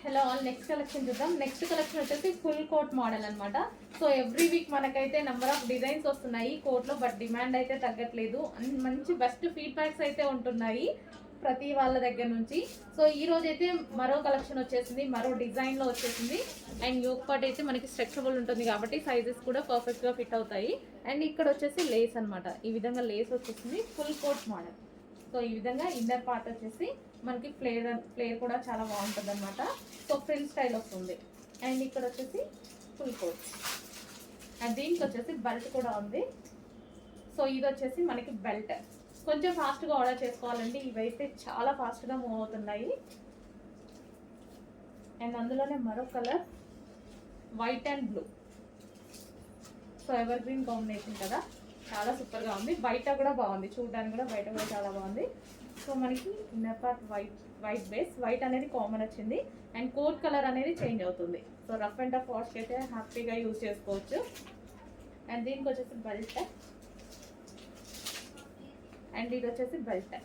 Hello all, next collection చూద్దాం. Next collection వచ్చేసి full coat model అనమాట. సో ఎవ్రీ వీక్ మనకైతే నెంబర్ ఆఫ్ డిజైన్స్ వస్తున్నాయి కోట్లో, బట్ డిమాండ్ అయితే తగ్గట్లేదు. మంచి బెస్ట్ ఫీడ్బ్యాక్స్ అయితే ఉంటున్నాయి ప్రతి వాళ్ళ దగ్గర నుంచి. సో ఈ రోజు అయితే మరో కలెక్షన్ వచ్చేసింది, మరో డిజైన్లో వచ్చేసింది. అండ్ యోక్ పార్ట్ అయితే మనకి స్ట్రెచబుల్ ఉంటుంది కాబట్టి సైజెస్ కూడా పర్ఫెక్ట్గా ఫిట్ అవుతాయి. అండ్ ఇక్కడ వచ్చేసి లేస్ అనమాట, ఈ విధంగా లేస్ వచ్చేసింది ఫుల్ కోట్ మోడల్. సో ఈ విధంగా ఇన్నర్ పార్ట్ వచ్చేసి మనకి ఫ్లేర్ కూడా చాలా బాగుంటుంది అనమాట. సో ఫ్రిల్ స్టైల్ వస్తుంది. అండ్ ఇక్కడ వచ్చేసి ఫుల్ కోట్, అండ్ దీనికి వచ్చేసి బెల్ట్ కూడా ఉంది. సో ఇది వచ్చేసి మనకి బెల్ట్. కొంచెం ఫాస్ట్గా ఆర్డర్ చేసుకోవాలండి, ఇవైతే చాలా ఫాస్ట్గా మూవ్ అవుతున్నాయి. అండ్ అందులోనే మరో colour white and blue. So ever green combination కదా, చాలా సూపర్గా ఉంది. బయట కూడా బాగుంది, చూడడానికి కూడా బయట కూడా చాలా బాగుంది. సో మనకి inner part white base, white అనేది కామన్ వచ్చింది. అండ్ కోట్ కలర్ అనేది చేంజ్ అవుతుంది. సో రఫ్ అండ్ టఫ్ వాష్కి అయితే హ్యాపీగా యూజ్ చేసుకోవచ్చు. అండ్ దీనికి వచ్చేసి బెల్ట్, అండ్ ఇది వచ్చేసి బెల్ట్.